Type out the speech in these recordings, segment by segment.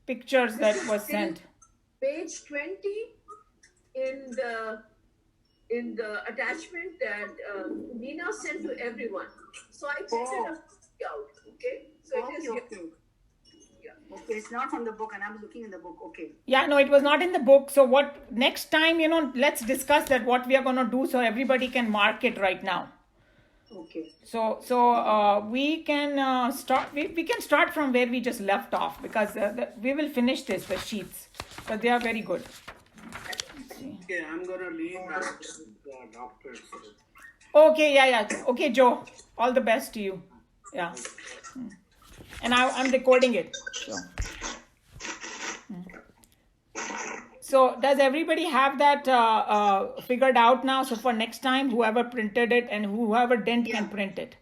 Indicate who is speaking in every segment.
Speaker 1: pictures
Speaker 2: This
Speaker 1: that
Speaker 2: is
Speaker 1: was sent.
Speaker 2: page 20 in the attachment that Nina sent to everyone. So I printed a copy out. Okay, so it is here.
Speaker 3: Okay. Okay, it's not from the book, and I'm looking in the book. Okay.
Speaker 1: Yeah, no, it was not in the book. So what next time, let's discuss that what we are going to do so everybody can mark it right now.
Speaker 3: Okay.
Speaker 1: So we can start. We can start from where we just left off because we will finish the sheets, but they are very good.
Speaker 4: Okay, I'm gonna leave after the doctors.
Speaker 1: Okay, yeah. Okay, Joe. All the best to you. Yeah. And I'm recording it. So does everybody have that figured out now? So for next time, whoever printed it and whoever didn't can print it.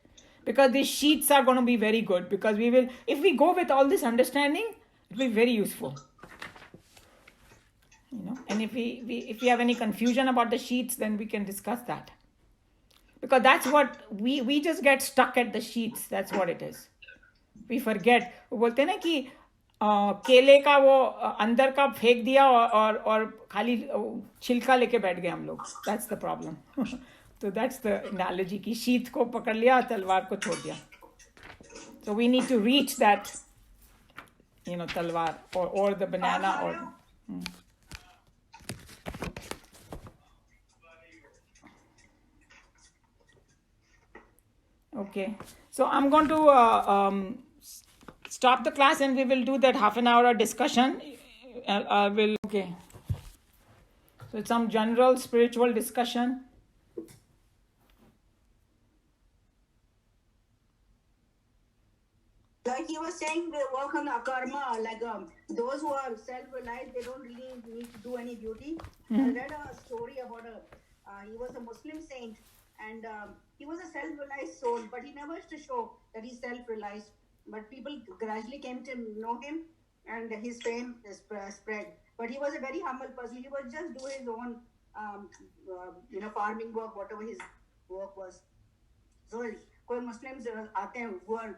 Speaker 1: Because these sheets are going to be very good. Because if we go with all this understanding, it will be very useful. And if we have any confusion about the sheets, then we can discuss that. Because that's what we just get stuck at the sheets. That's what it is. We forget. वो बोलते हैं ना कि केले का वो अंदर का फेंक दिया और खाली छिलका लेके बैठ गए हम लोग. That's the problem. So that's the analogy कि शीत को पकड़ लिया तलवार को छोड़ दिया. So we need to reach that, तलवार or the banana or. Okay, so I'm going to stop the class and we will do that half an hour discussion. Okay. So it's some general spiritual discussion.
Speaker 3: Like he was saying, they work on karma. Like those who are self-reliant, they don't really need to do any duty. I read a story about he was a Muslim saint, and he was a self-realized soul, but he never used to show that he's self-realized. But people gradually came to know him, and his fame spread. But he was a very humble person. He would just do his own, farming work, whatever his work was. So, कोई Muslims आते हैं who are,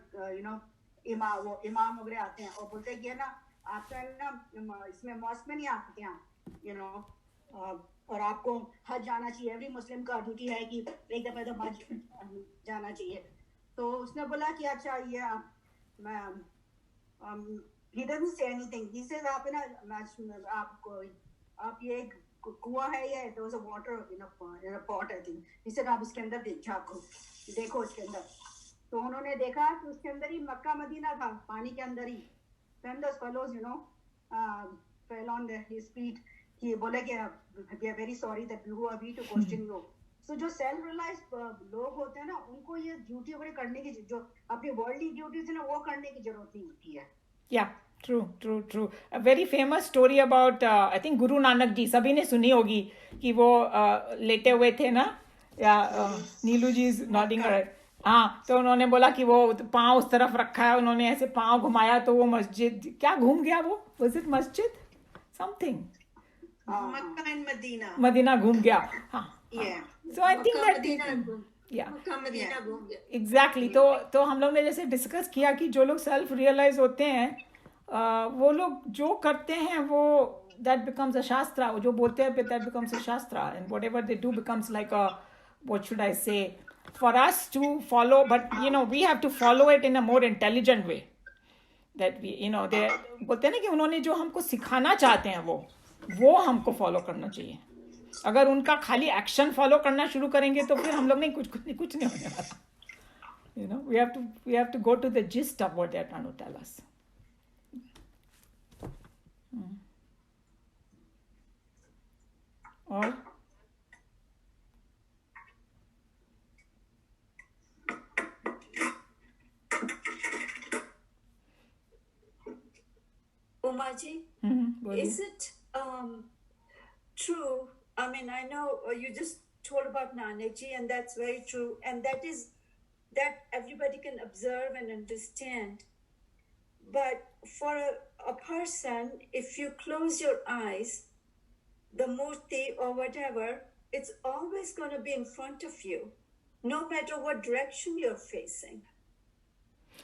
Speaker 3: इमाम वगैरह आते हैं और बोलते हैं कि ना आपका है ना इसमें मॉस्क में नहीं आते हैं, और आपको हज जाना चाहिए. एवरी मुस्लिम का ड्यूटी है कि एक दफा तो हज जाना चाहिए. तो उसने बोला कि अच्छा ये he doesn't say anything. He says आप है ना आप ये कुआं है ये, there was a water in a pot I think. He said आप इसके अंदर देखो इसके अंदर. तो उन्होंने देखा कि उसके अंदर ही मक्का मदीना था, पानी के अंदर ही. Then the fellows fell on his feet. कि बोले कि we are very sorry that who are we to question you. So जो self realized लोग होते हैं ना, उनको ये ड्यूटी वगैरह करने की, जो अपनी वर्ल्डली ड्यूटीज है ना, वो करने की जरूरत नहीं होती है.
Speaker 1: Yeah, true. A very famous story about I think Guru Nanak ji, सभी ने सुनी होगी कि वो लेटे हुए थे ना, या नीलू जी इज नॉडिंग her head. हाँ, तो उन्होंने बोला कि वो पाँव उस तरफ रखा है, उन्होंने ऐसे पाँव घुमाया तो वो मस्जिद क्या घूम गया, वो was it मस्जिद something
Speaker 5: Makkah and Medina.
Speaker 1: Medina घूम गया. हाँ,
Speaker 5: Yeah.
Speaker 1: so I think that yeah exactly. तो हम लोग ने जैसे डिस्कस किया कि जो लोग सेल्फ रियलाइज होते हैं वो लोग जो करते हैं वो that becomes a shastra, जो बोलते हैं that becomes a shastra, and whatever they do becomes like a, what should I say, for us to follow, but we have to follow it in a more intelligent way. That we they बोलते हैं ना कि उन्होंने जो हमको सिखाना चाहते हैं वो हमको फॉलो करना चाहिए. अगर उनका खाली एक्शन फॉलो करना शुरू करेंगे तो फिर हम लोग नहीं कुछ नहीं होने वाला. we have to go to the gist of what they are trying to tell us. और
Speaker 5: Umaji, is it true? I mean, I know you just told about Nanakji, and that's very true, and that everybody can observe and understand. But for a person, if you close your eyes, the murti or whatever, it's always going to be in front of you, no matter what direction you're facing.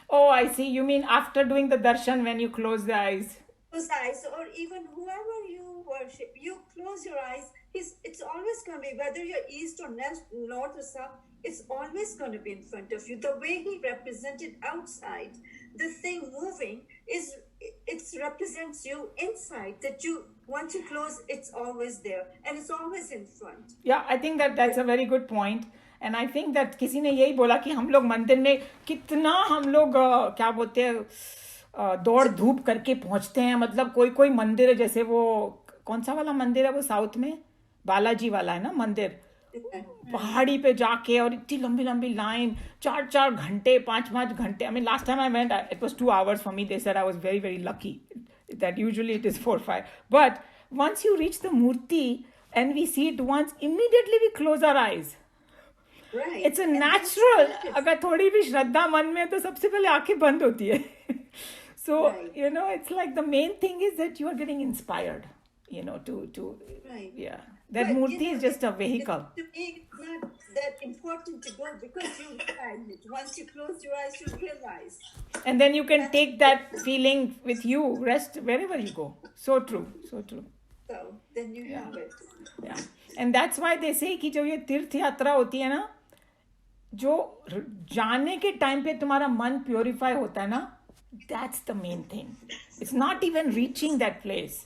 Speaker 1: Oh, I see. You mean after doing the darshan when you close the eyes?
Speaker 5: closed eyes, or even whoever you worship, you close your eyes. It's always going to be, whether you're east or north or south, it's always going to be in front of you. The way he represented outside, the thing moving it represents you inside. That you once you close, it's always there and it's always in front.
Speaker 1: Yeah, I think that's a very good point. And I think that किसी ने यही बोला कि हम लोग मंदिर में कितना हम लोग क्या बोलते हैं दौड़ धूप करके पहुंचते हैं. मतलब कोई कोई मंदिर है, जैसे वो कौन सा वाला मंदिर है वो साउथ में, बालाजी वाला है ना मंदिर, पहाड़ी पे जाके और इतनी लंबी लंबी लाइन, 4 घंटे 5 घंटे. I mean, last time I went, it was 2 hours for me. They said I was very, very lucky. That usually it is 4-5. But once you reach the Murti and we see it once, immediately we close our eyes.
Speaker 5: Right.
Speaker 1: It's a natural. अगर थोड़ी भी श्रद्धा मन में है तो सबसे पहले आंखें बंद होती है. So,
Speaker 5: Right.
Speaker 1: It's like the main thing is that you are getting inspired, to
Speaker 5: Right.
Speaker 1: yeah. That
Speaker 5: But,
Speaker 1: Murti is just a vehicle.
Speaker 5: To me, it's not that important to go because you realize it. Once you close your eyes, you realize.
Speaker 1: And then you can take that feeling with you, rest wherever you go. So true, so true.
Speaker 5: So then you have it.
Speaker 1: Yeah. And that's why they say कि जो ये तीर्थ यात्रा होती है ना, जो जाने के टाइम पे तुम्हारा मन प्योरीफाई होता है ना, that's the main thing. It's not even reaching that place.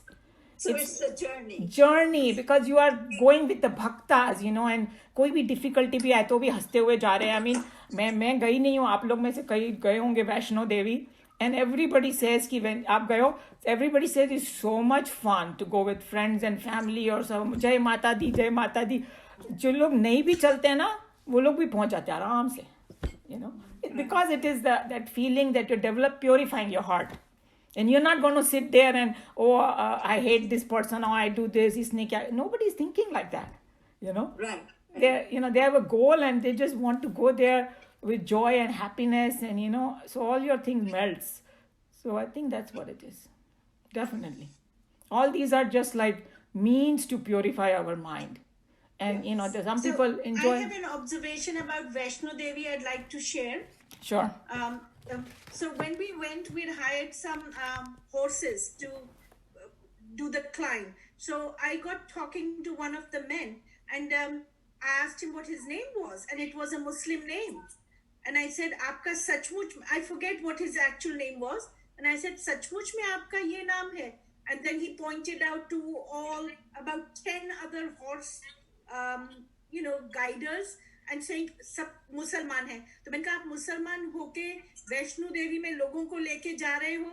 Speaker 5: So it's a journey.
Speaker 1: Journey, because you are going with the bhaktas, and कोई भी डिफिकल्टी भी आए तो भी हंसते हुए जा रहे हैं. I mean, मैं गई नहीं हूँ, आप लोग में से कई गए होंगे Vaishno Devi, and everybody says कि when आप गए हो, everybody says it's so much fun to go with friends and family और सब जय माता दी जय माता दी. जो लोग नहीं भी चलते हैं ना, वो लोग भी पहुंच जाते हैं आराम से, because it is that feeling that you develop purifying your heart. And you're not going to sit there and, I hate this person, or I do this, isne kya. Nobody's thinking like that,
Speaker 5: Right.
Speaker 1: They have a goal and they just want to go there with joy and happiness, and, so all your things melts. So I think that's what it is. Definitely. All these are just like means to purify our mind. And, there's some people enjoy.
Speaker 6: I have an observation about Vaishno Devi I'd like to share.
Speaker 1: Sure.
Speaker 6: So when we went, we hired some horses to do the climb. So I got talking to one of the men, and I asked him what his name was, and it was a Muslim name. And I said, "Aapka sachmuch," I forget what his actual name was. And I said, "Sachmuch mein aapka ye naam hai?" And then he pointed out to about 10 other horse, guiders, and saying सब मुसलमान हैं. तो मैंने कहा आप मुसलमान होके वैष्णो देवी में लोगों को लेके जा रहे हो?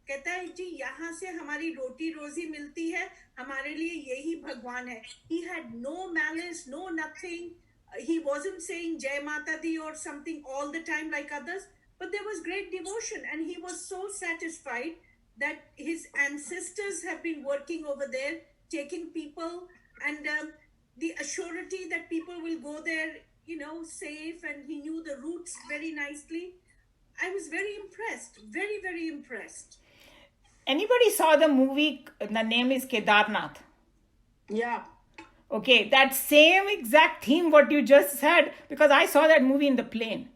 Speaker 6: कहता है जी यहाँ से हमारी रोटी रोजी मिलती है, हमारे लिए यही भगवान है. He had no malice, no nothing. He wasn't saying Jai Mata Di or something all the time like others, but there was great devotion, and he was so satisfied that his ancestors have been working over there, taking people, and the assurity that people will go there, safe, and he knew the routes very nicely. I was very impressed, very, very impressed.
Speaker 1: Anybody saw the movie, the name is Kedarnath?
Speaker 3: Yeah.
Speaker 1: Okay, that same exact theme what you just said, because I saw that movie in the plane.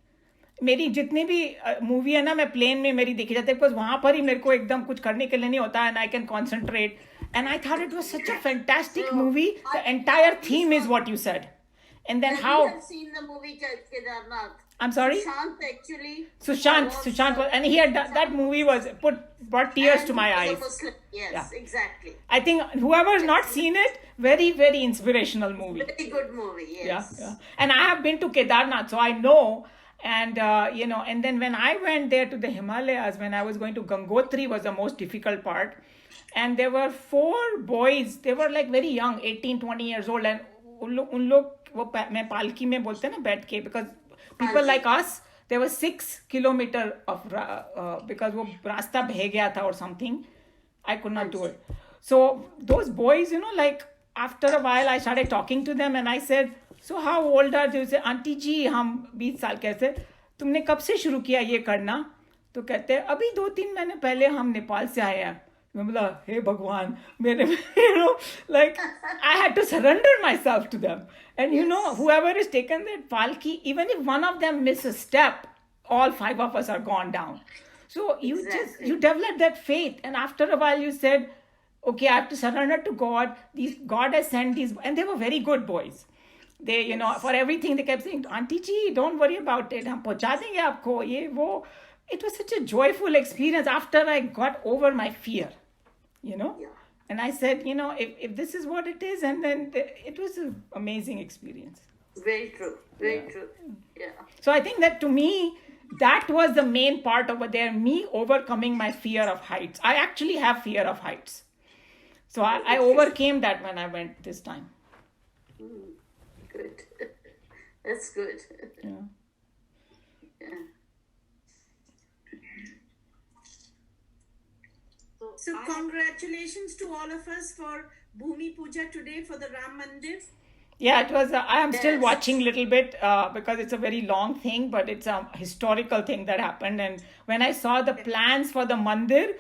Speaker 1: मेरी जितनी भी movie है ना, मैं plane में मेरी देखी जाती है, बिकॉज वहाँ पर ही मेरे को एकदम कुछ करने के लिए नहीं होता, and I can concentrate. And I thought it was such a fantastic movie. The entire theme is what you said. And then how...
Speaker 2: You have seen the movie Kedarnath.
Speaker 1: I'm sorry?
Speaker 2: Sushant actually.
Speaker 1: Sushant was, and he had that movie brought tears to my eyes.
Speaker 2: Muslim. Yes,
Speaker 1: Yeah.
Speaker 2: exactly.
Speaker 1: I think whoever has not seen it, very, very inspirational movie.
Speaker 2: Very good movie, yes.
Speaker 1: Yeah. And I have been to Kedarnath, so I know. And, and then when I went there to the Himalayas, when I was going to Gangotri was the most difficult part. And there were 4 boys, they were like very young, 18, 20 years old. And उन लोग वो मैं पालकी में बोलते हैं ना बैठ के, because people like us, there was 6 kilometers of, because वो रास्ता बह गया था or something. I could not do it. So those boys, like after a while I started talking to them and I said, so how old are you? They say, aunty ji हम 20 साल कैसे, तुमने कब से शुरू किया ये करना? तो कहते हैं अभी 2-3 महीने पहले हम नेपाल से आए हैं. मैं बोला हे भगवान मेरे like I had to surrender myself to them. And whoever is taken that palki, even if one of them miss a step, all 5 of us are gone down. So you
Speaker 2: Exactly.
Speaker 1: you developed that faith, and after a while you said, okay, I have to surrender to God. These God has sent these, and they were very good boys. They, for everything they kept saying, Auntie ji, don't worry about it. हम पहुंचा देंगे आपको ये वो. It was such a joyful experience after I got over my fear,
Speaker 2: Yeah.
Speaker 1: And I said, if this is what it is, and then it was an amazing experience.
Speaker 2: Very true. Very true. Yeah.
Speaker 1: So I think that to me, that was the main part over there, me overcoming my fear of heights. I actually have fear of heights. So I overcame that when I went this time.
Speaker 2: Good. That's good.
Speaker 1: Yeah.
Speaker 2: Yeah.
Speaker 6: So congratulations to all of us for Bhumi Puja today for the Ram Mandir.
Speaker 1: Yeah, it was. I am still
Speaker 2: Yes.
Speaker 1: watching a little bit because it's a very long thing, but it's a historical thing that happened. And when I saw the plans for the mandir,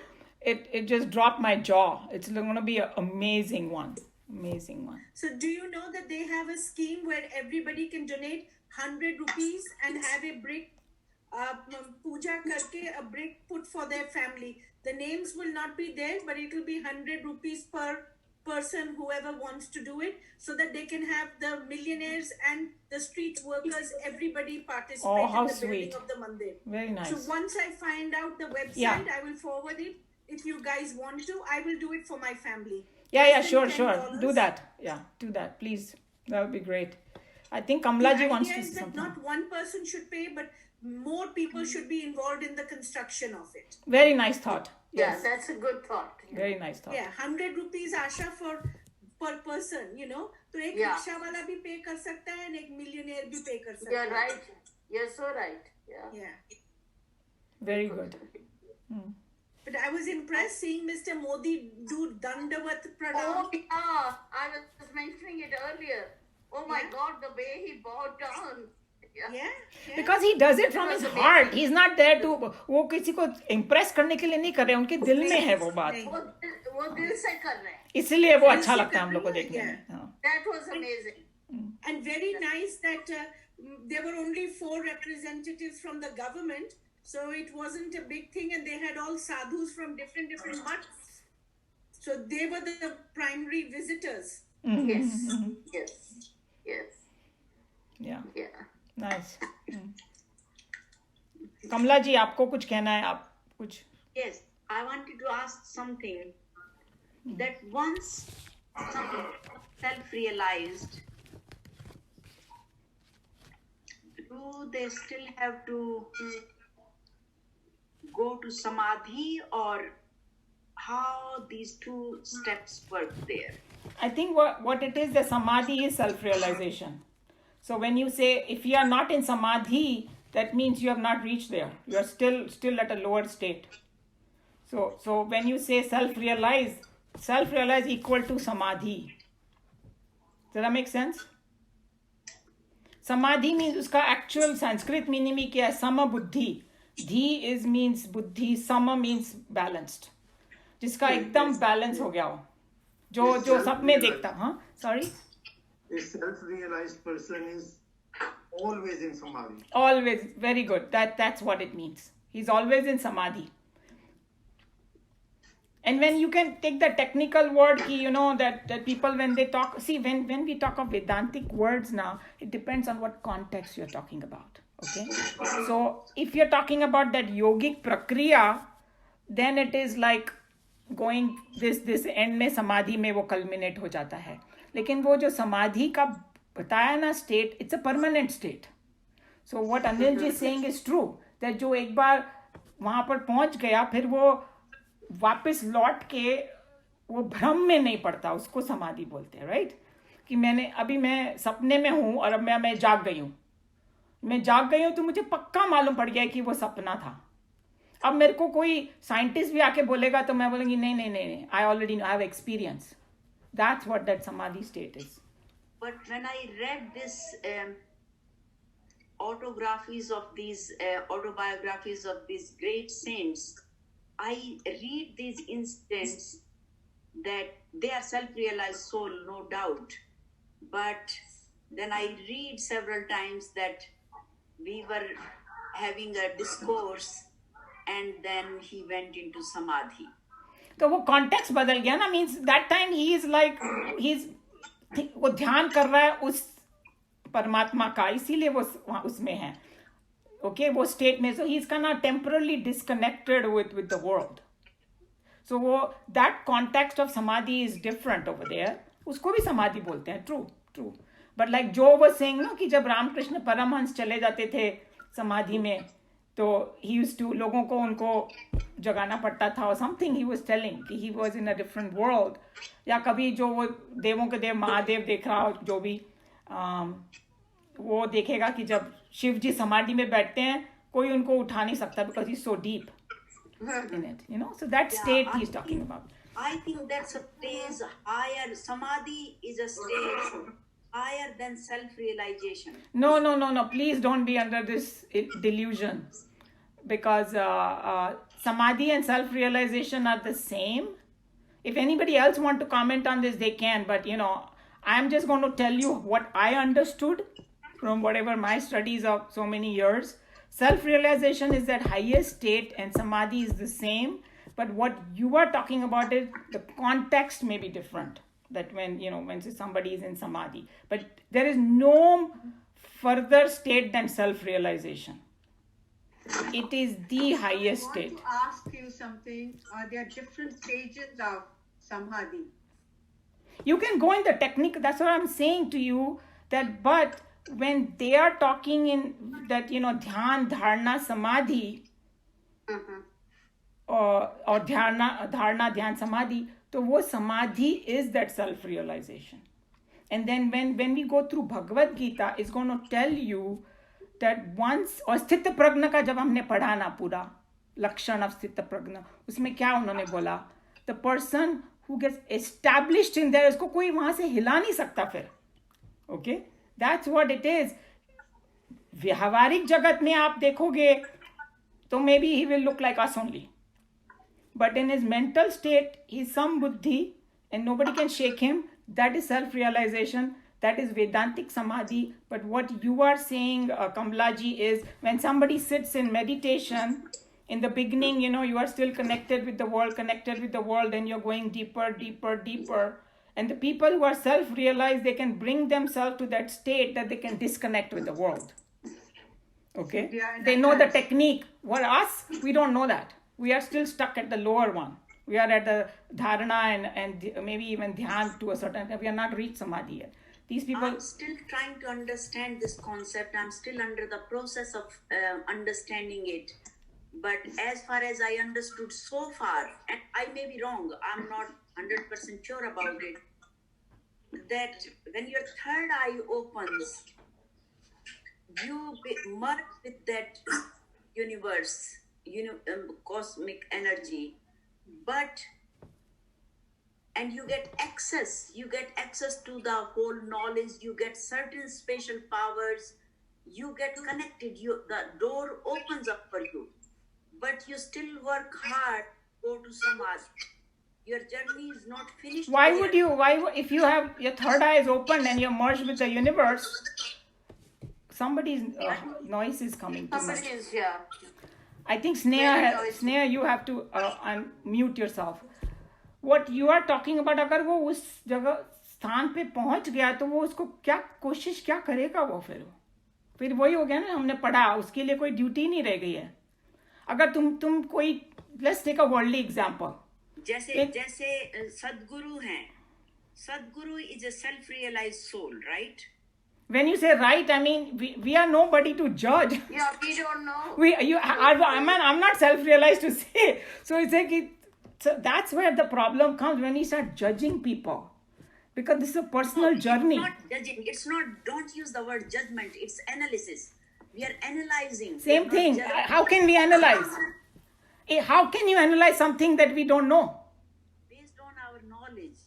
Speaker 1: it just dropped my jaw. It's going to be an amazing one. Amazing one.
Speaker 6: So do you know that they have a scheme where everybody can donate 100 rupees and have a brick puja karke, a brick put for their family. The names will not be there, but it will be 100 rupees per person, whoever wants to do it, so that they can have the millionaires and the street workers, everybody participate
Speaker 1: how
Speaker 6: in the building
Speaker 1: sweet.
Speaker 6: of the mandir.
Speaker 1: Very nice.
Speaker 6: So once I find out the website,
Speaker 1: Yeah.
Speaker 6: I will forward it. If you guys want to, I will do it for my family.
Speaker 1: Yeah,
Speaker 6: Less than
Speaker 1: sure.
Speaker 6: $10.
Speaker 1: Do that. Yeah, do that, please. That would be great. I think Kamla ji
Speaker 6: The
Speaker 1: wants
Speaker 6: idea
Speaker 1: to
Speaker 6: is
Speaker 1: say
Speaker 6: that
Speaker 1: something.
Speaker 6: not one person should pay, but more people should be involved in the construction of it.
Speaker 1: Very nice thought.
Speaker 2: Yeah,
Speaker 1: Yes.
Speaker 2: that's a good thought.
Speaker 1: Very nice thought.
Speaker 6: Yeah, 100 rupees Asha for per person, तो एक
Speaker 2: Yeah.
Speaker 6: Rickshaw वाला भी पे कर सकता है और एक मिलियनेयर भी पे कर सकता
Speaker 2: You're
Speaker 6: है.
Speaker 2: right. You're so right. Yeah.
Speaker 6: Yeah.
Speaker 1: Very good.
Speaker 6: But I was impressed seeing Mr. Modi do Dandavat
Speaker 2: Oh,
Speaker 6: Pranam.
Speaker 2: yeah. I was mentioning it earlier. Oh my
Speaker 6: Yeah.
Speaker 2: God, the way he bowed down. Yeah.
Speaker 6: Yeah. Yeah.
Speaker 1: Because he does it from
Speaker 2: It was
Speaker 1: his
Speaker 2: amazing.
Speaker 1: heart. He's not there to वो किसी को impress करने के लिए नहीं कर रहे, उनके दिल में है वो बात.
Speaker 6: नहीं.
Speaker 2: वो दिल से कर रहे हैं.
Speaker 1: इसलिए वो
Speaker 6: दिल
Speaker 1: अच्छा
Speaker 6: से
Speaker 1: लगता है हम लोग को
Speaker 6: कर रहे हैं,
Speaker 1: देखने
Speaker 6: yeah.
Speaker 1: में. हाँ.
Speaker 2: That was amazing.
Speaker 6: And very nice that there were only 4 representatives from the government, so it wasn't a big thing, and they had all sadhus from different mutts. So they were the primary visitors.
Speaker 2: Yes. Yes. Yes.
Speaker 1: Yeah.
Speaker 2: Yeah.
Speaker 1: Nice. कमला जी आपको कुछ कहना है आप कुछ
Speaker 7: Yes, I wanted to ask something. That once someone self-realized, do they still have to go to samadhi, or how these two steps work there?
Speaker 1: I think what it is, the samadhi is self-realization. So when you say if you are not in samadhi, that means you have not reached there. You are still at a lower state. So when you say self-realize equal to samadhi. Does that make sense? Samadhi means उसका actual Sanskrit meaning भी क्या है? Sama buddhi. Dhi means buddhi. Sama means balanced. जिसका एकदम balance हो गया हो. जो सब में देखता. हाँ, sorry.
Speaker 4: A self-realized person is always in samadhi.
Speaker 1: Always, very good. That's what it means. He's always in samadhi. And when you can take the technical word, that people when they talk, see when we talk of Vedantic words now, it depends on what context you're talking about. Okay, so if you're talking about that yogic prakriya, then it is like going this end में समाधि में वो culminate हो जाता है. लेकिन वो जो समाधि का बताया ना state, it's a permanent state. So what Anil ji is saying is true, that जो एक बार वहाँ पर पहुँच गया, फिर वो वापस लौट के वो भ्रम में नहीं पड़ता, उसको समाधि बोलते हैं, राइट? कि अभी मैं सपने में हूँ और अब मैं जाग गई हूँ तो मुझे पक्का मालूम पड़ गया कि वो सपना था. अब मेरे को कोई साइंटिस्ट भी आके बोलेगा तो मैं बोलूँगी नहीं, I already know, I have experience. That's what that samadhi state is.
Speaker 7: But when I read this autobiographies of these great saints, I read these incidents that they are self-realized soul, no doubt. But then I read several times that we were having a discourse and then he went into samadhi.
Speaker 1: तो वो context बदल गया ना. Means that time he is like वो ध्यान कर रहा है उस परमात्मा का, इसीलिए वो उसमें है. ओके, वो स्टेट में. So he is kind of temporarily disconnected with the world. So वो that context of samadhi is different over there. उसको भी समाधि बोलते हैं. True true. बट लाइक जो वो सेइंग ना कि जब रामकृष्ण परमहंस चले जाते थे समाधि में, तो ही यूज्ड टू लोगों को उनको जगाना पड़ता था और समथिंग ही वाज टेलिंग कि he was in a different world. या कभी जो वो देवों के देव महादेव देख रहा हो, जो भी वो देखेगा कि जब शिव जी समाधि में बैठते हैं कोई उनको उठा नहीं सकता because he so deep in it, you know. So that state he's talking about.
Speaker 7: I think that's a stage higher. Samadhi is a stage higher than self-realization.
Speaker 1: No. Please don't be under this delusion, because samadhi and self-realization are the same. If anybody else want to comment on this, they can. But you know, I'm just going to tell you what I understood from whatever my studies of so many years. Self-realization is that highest state, and samadhi is the same. But what you are talking about is the context may be different. That when somebody is in samadhi, but there is no further state than self-realization. It is the highest state.
Speaker 8: I want to ask you something. Are there different stages of samadhi?
Speaker 1: You can go in the technique. That's what I'm saying to you. That but when they are talking in that dhyan, dharana, samadhi, or dharana, dhyan, samadhi, तो वो samadhi is that self-realization. And then when we go through Bhagavad Gita, it's going to tell you that once, और स्थित प्रज्ञ का जब हमने पढ़ा ना पूरा लक्षण of स्थित प्रज्ञ, उसमें क्या उन्होंने बोला, the person who gets established in there, उसको कोई वहां से हिला नहीं सकता फिर. Okay, that's what it is. व्यवहारिक जगत में आप देखोगे तो maybe he will look like us only, but in his mental state he's some buddhi and nobody can shake him. That is self-realization. That is Vedantic Samadhi. But what you are saying, Kamlaji, is when somebody sits in meditation, in the beginning, you are still connected with the world, and you're going deeper, deeper, deeper. And the people who are self-realized, they can bring themselves to that state that they can disconnect with the world. Okay? They know the technique. For us, we don't know that. We are still stuck at the lower one. We are at the dharana and maybe even dhyan to a certain, we are not reached samadhi yet. These people...
Speaker 7: I'm still trying to understand this concept. I'm still under the process of understanding it. But as far as I understood so far, and I may be wrong, I'm not 100% sure about it, that when your third eye opens, you merge with that universe, cosmic energy, and you get access to the whole knowledge, you get certain special powers, you get connected, the door opens up for you, but you still work hard, go to samadhi. Your journey is not finished.
Speaker 1: If you have your third eye is open and you're merged with the universe, somebody's noise is coming too much. I think Sneha, you have to unmute yourself. What you are talking about, अगर वो उस जगह स्थान पे पहुंच गया तो वो उसको क्या कोशिश क्या करेगा, वो फिर वही हो गया ना, हमने पढ़ा, उसके लिए कोई ड्यूटी नहीं रह गई है. अगर तुम कोई, let's take a worldly example.
Speaker 7: जैसे सदगुरु हैं, सदगुरु is a self-realized soul, right?
Speaker 1: When you say right, I mean we are nobody to judge.
Speaker 3: Yeah, we don't know.
Speaker 1: I'm not self-realized to say. So it's like so that's where the problem comes, when you start judging people, because this is a personal journey.
Speaker 7: It's not judging. It's not. Don't use the word judgment. It's analysis. We are analyzing.
Speaker 1: Same thing. How can we analyze? How can you analyze something that we don't know?
Speaker 7: Based on our knowledge.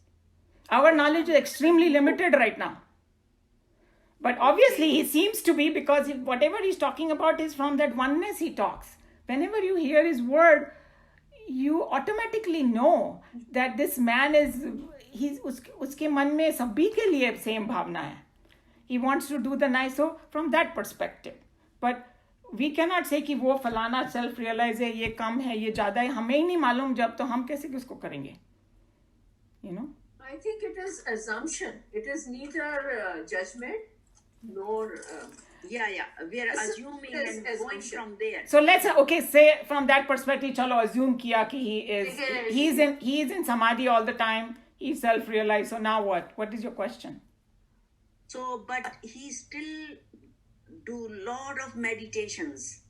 Speaker 1: Our knowledge is extremely limited right now. But obviously he seems to be, because whatever he's talking about is from that oneness he talks. Whenever you hear his word, you automatically know that this man is, uske man mein sabhi ke liye same bhavna hai. He wants to do the nice, so from that perspective. But we can not say कि वो फलाना self realise है, ये कम है, ये ज़्यादा है, हमें ही नहीं मालूम जब, तो हम कैसे उसको करेंगे, you know?
Speaker 2: I think it is assumption. It is neither judgment nor.
Speaker 7: We are assuming and going from there.
Speaker 1: So let's say from that perspective, chalo assume kiya ki he is in samadhi all the time, he self realized. So now what is your question?
Speaker 7: So but he still do lot of meditations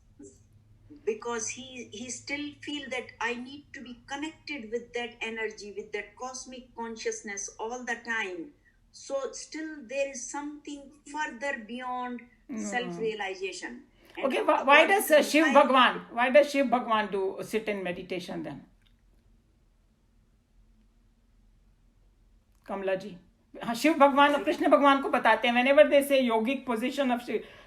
Speaker 7: because he still feel that I need to be connected with that energy, with that cosmic consciousness all the time. So still there is something further beyond self-realization. And
Speaker 1: okay, why does Shiv Bhagwan do sit in meditation then? Kamla ji, Shiv Bhagwan और कृष्ण भगवान को बताते हैं, whenever they say yogic position of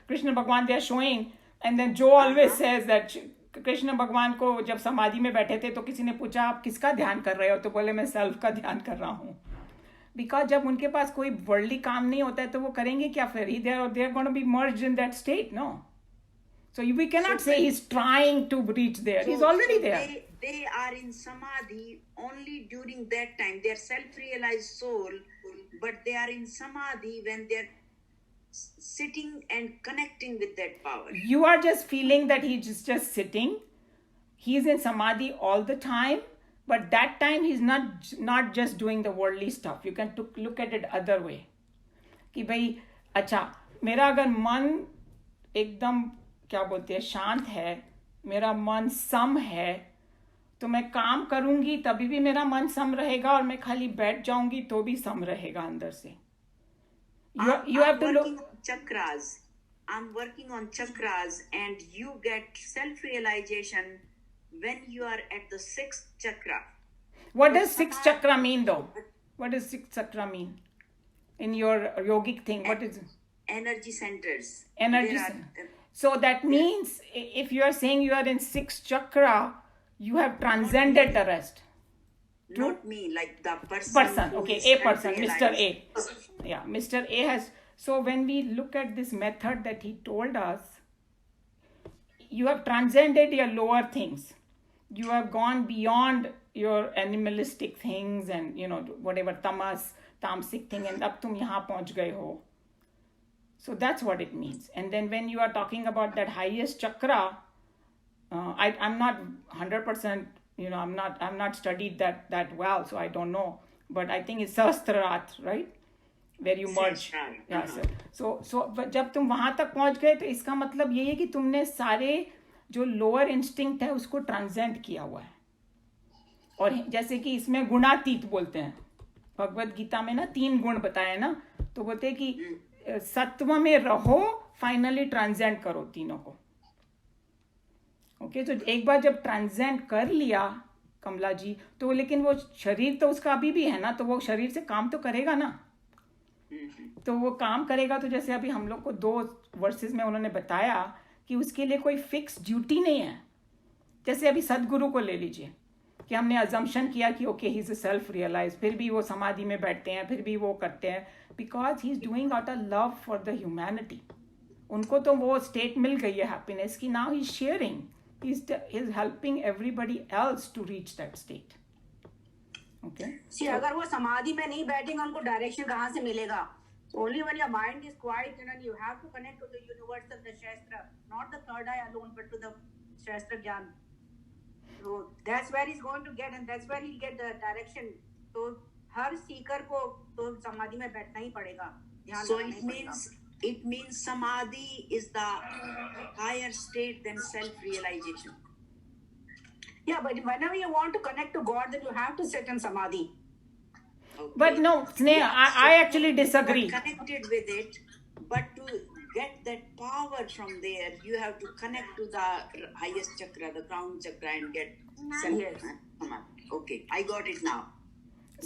Speaker 1: Krishna Bhagwan, they are showing, and then Joe always says that Krishna भगवान को जब समाधि में बैठे थे तो किसी ने पूछा आप किसका ध्यान कर रहे हो, तो बोले मैं सेल्फ का ध्यान कर रहा हूँ. बिकॉज जब उनके पास कोई वर्ल्डली काम नहीं होता है तो वो करेंगे क्या फिर? They are gonna be merged in that state, no? So we can not say he is trying to reach there, he is already there.
Speaker 7: They are in samadhi only during that time. They are self-realized soul, but they are in samadhi when they are sitting and connecting with that power.
Speaker 1: You are just feeling that he's just sitting. He's in samadhi all the time, but that time he's not just doing the worldly stuff. You can look at it other way. कि भाई अच्छा मेरा अगर मन एकदम क्या बोलते हैं शांत है, मेरा मन सम है, तो मैं काम करूंगी तभी भी मेरा मन सम रहेगा, और मैं खाली बैठ जाऊंगी तो भी सम रहेगा अंदर से. You have to look
Speaker 7: chakras. I'm working on chakras, and you get self-realization when you are at the 6th chakra.
Speaker 1: What does 6th chakra mean though? What does 6th chakra mean in your yogic thing? What is it?
Speaker 7: Energy centers.
Speaker 1: Energy centers. So that means if you are saying you are in 6th chakra, you have transcended the rest. True?
Speaker 7: Not me, like the person.
Speaker 1: Person, okay, a person, Mr. A. Yeah, Mr. A has. So when we look at this method that he told us, you have transcended your lower things. You have gone beyond your animalistic things and, you know, whatever tamasic thing, and ab tum yahan pahunch gaye ho. So that's what it means. And then when you are talking about that highest chakra, I'm not 100%, you know, I'm not studied that well, so I don't know. But I think it's Sahasrarat, right? Where you merge. Yeah, sir. So जब तुम वहां तक पहुंच गए तो इसका मतलब ये है कि तुमने सारे जो लोअर इंस्टिंक्ट है उसको ट्रांसेंड किया हुआ है. और जैसे कि इसमें गुणातीत बोलते हैं, भगवत गीता में ना 3 गुण बताए ना, तो बोलते हैं कि सत्व में रहो, फाइनली ट्रांसेंड करो तीनों को. ओके, तो एक बार जब ट्रांसेंड कर लिया कमला जी, तो लेकिन वो शरीर तो उसका अभी भी है ना, तो वो शरीर से काम तो करेगा ना. तो वो काम करेगा, तो जैसे अभी हम लोग को 2 वर्सेस में उन्होंने बताया कि उसके लिए कोई फिक्स ड्यूटी नहीं है. जैसे अभी सदगुरु को ले लीजिए कि हमने अजम्पशन किया कि okay he is self realise, फिर भी वो समाधि में बैठते हैं, फिर भी वो करते हैं, because he is doing out a love for the humanity. उनको तो वो स्टेट मिल गई है हैप्पीनेस की, now he is sharing, he is helping everybody else to reach that state. Okay.
Speaker 3: See, अगर वो समाधि में नहीं बैठेंगे, उनको डायरेक्शन कहाँ से मिलेगा? Only when your mind is quiet, and then you have to connect to the universe of the Shastra, not the third eye alone, but to the Shastra Gyan. So that's where he's going to get, and that's where he'll get the direction. तो हर सीकर को तो समाधि में बैठना ही पड़ेगा.
Speaker 7: So it means samadhi is the higher state than self-realization.
Speaker 3: Yeah, but whenever you want to connect to God, then you have to sit in samadhi.
Speaker 7: Okay.
Speaker 1: But no, Sneha, I actually disagree.
Speaker 7: You are connected with it, but to get that power from there, you have to connect to the highest chakra, the crown chakra, and get self-samadhi. Okay, I got it now.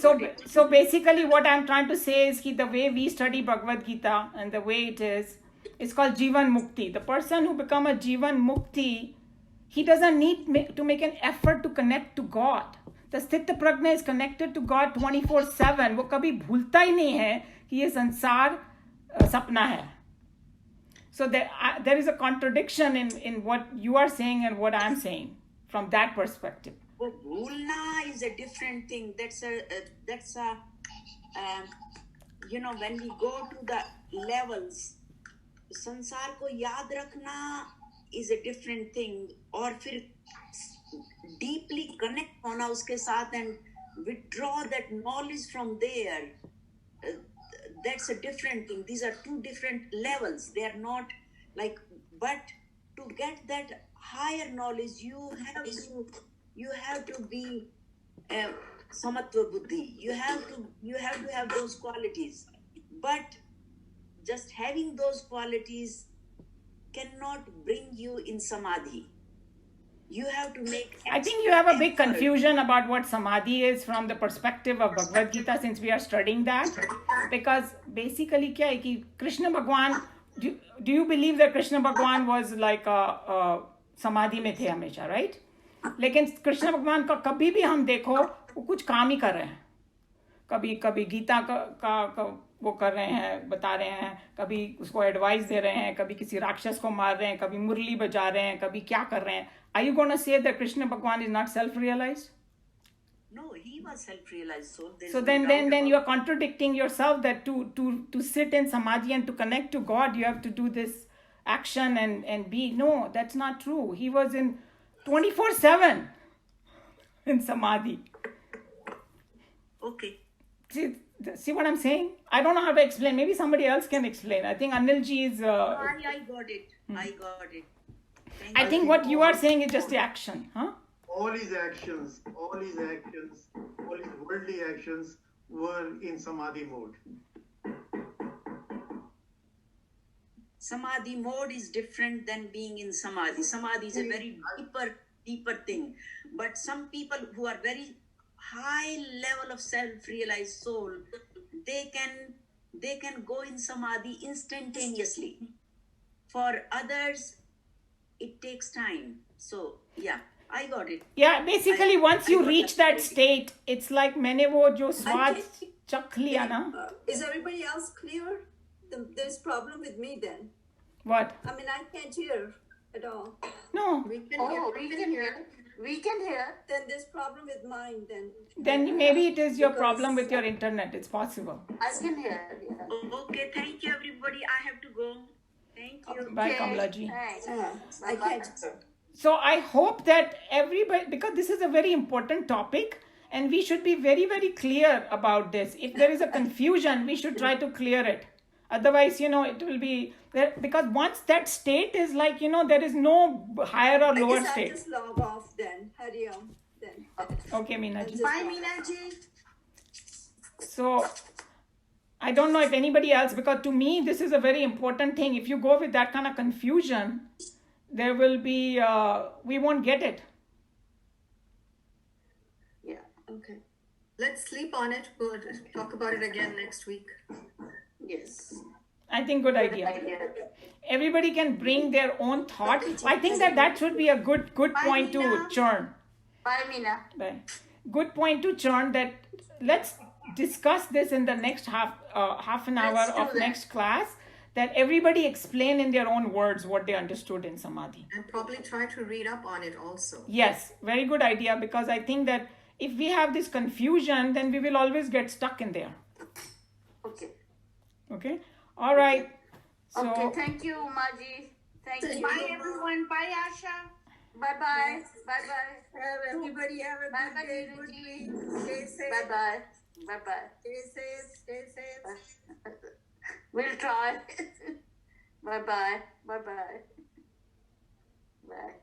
Speaker 1: So basically what I'm trying to say is that the way we study Bhagavad Gita and the way it is, it's called Jivan Mukti. The person who become a Jivan Mukti, he doesn't need to make an effort to connect to God. The Sthita Prajna is connected to God 24/7. वो कभी भूलता ही नहीं है कि ये संसार सपना है. So there is a contradiction in what you are saying and what I'm saying from that perspective.
Speaker 7: But bhulna is a different thing. That's a when we go to the levels, संसार को याद रखना is a different thing. और फिर deeply connect होना उसके साथ and withdraw that knowledge from there. That's a different thing. These are two different levels. They are not like, but to get that higher knowledge, you have to be samatva buddhi. You have to have those qualities. But just having those qualities cannot bring you in samadhi. You have to make.
Speaker 1: I think you have a big confusion about what samadhi is from the perspective of Bhagavad Gita, since we are studying that. Because basically, क्या है कि Krishna Bhagwan, do you believe that Krishna Bhagwan was like a samadhi में थे हमेशा, right? लेकिन कृष्ण भगवान का कभी भी हम देखो वो कुछ काम ही कर रहे हैं. कभी गीता का वो कर रहे हैं, बता रहे हैं, कभी उसको एडवाइस दे रहे हैं, कभी किसी राक्षस को मार रहे हैं, कभी मुरली बजा रहे हैं, कभी क्या कर रहे हैं. Are you going to say that Krishna Bhagwan is not self-realized?
Speaker 7: No, he was self-realized soul.
Speaker 1: So then you are contradicting yourself that to sit in samadhi and to connect to God, you have to do this action and be. No, that's not true. He was in 24/7 in samadhi.
Speaker 7: Okay.
Speaker 1: See what I'm saying? I don't know how to explain. Maybe somebody else can explain. I think Anilji is...
Speaker 7: I got it. I got it.
Speaker 1: I think what you are saying is just the action, huh?
Speaker 4: All his actions, all his worldly actions were in samadhi mode.
Speaker 7: Samadhi mode is different than being in samadhi. Samadhi is a very deeper thing. But some people who are very high level of self-realized soul, they can go in samadhi instantaneously. For others, it takes time. So yeah, I got it.
Speaker 1: Yeah, basically once you reach that state, it's like मैंने वो जो स्वाद चख लिया ना.
Speaker 5: Is everybody else clear? There's problem with me then.
Speaker 1: What?
Speaker 5: I mean, I can't hear at all.
Speaker 1: No.
Speaker 3: We can hear.
Speaker 5: Then there's problem with mine then.
Speaker 1: Then maybe it is your problem with your internet. It's possible.
Speaker 3: I can hear. Yeah.
Speaker 7: Okay, thank you everybody. I have to go. Thank you.
Speaker 1: Bye, Kamlaji.
Speaker 5: I can't.
Speaker 1: So I hope that everybody, because this is a very important topic and we should be very, very clear about this. If there is a confusion, we should try to clear it. Otherwise, it will be there, because once that state is like, there is no higher or lower
Speaker 5: I
Speaker 1: state.
Speaker 5: just log off then. Hari Om then.
Speaker 1: Okay, Meenaji.
Speaker 6: Bye, Meenaji.
Speaker 1: So I don't know if anybody else, because to me, this is a very important thing. If you go with that kind of confusion, there will be, we won't get it.
Speaker 3: Yeah.
Speaker 9: Okay. Let's sleep on it. We'll talk about it again next week.
Speaker 3: Yes.
Speaker 1: I think good idea. Everybody can bring their own thought. I think that should be a good point to churn.
Speaker 3: Bye, Meena.
Speaker 1: Bye. Good point to churn that let's discuss this in the next half an hour of next class, that everybody explain in their own words what they understood in samadhi.
Speaker 9: And probably try to read up on it also.
Speaker 1: Yes, very good idea, because I think that if we have this confusion, then we will always get stuck in there. Okay? All right. So,
Speaker 3: Okay, thank you, Umaji. Thank you.
Speaker 6: Bye, everyone. Bye, Asha.
Speaker 3: Bye-bye. Bye-bye.
Speaker 5: Everybody have a
Speaker 3: Bye-bye,
Speaker 5: good day.
Speaker 3: Geeta
Speaker 5: Good
Speaker 3: ji.
Speaker 5: week. Stay safe.
Speaker 3: Bye-bye. Bye-bye.
Speaker 5: Stay safe. Stay safe.
Speaker 3: We'll try. Bye-bye. Bye-bye. Bye.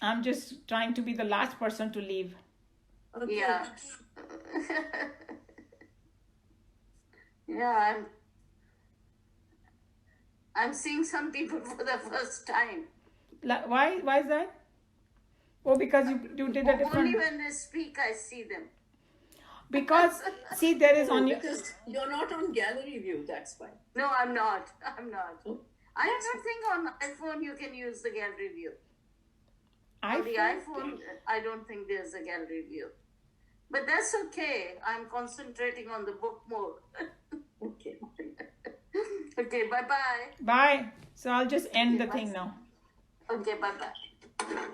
Speaker 1: I'm just trying to be the last person to leave.
Speaker 5: Okay.
Speaker 3: Yeah. Yeah, I'm seeing some people for the first time.
Speaker 1: Why is that? Oh, because you did a
Speaker 3: Only
Speaker 1: different...
Speaker 3: when they speak, I see them.
Speaker 1: Because, see, there is on you...
Speaker 2: Because you're not on gallery view, that's why.
Speaker 3: No, I'm not. I don't think on iPhone you can use the gallery view. On the iPhone, I don't think there's a gallery view.
Speaker 7: But that's okay. I'm concentrating on the book more.
Speaker 2: Okay.
Speaker 7: Okay, bye-bye.
Speaker 1: Bye. So I'll just end the
Speaker 7: Bye.
Speaker 1: thing now.
Speaker 7: Okay, bye-bye.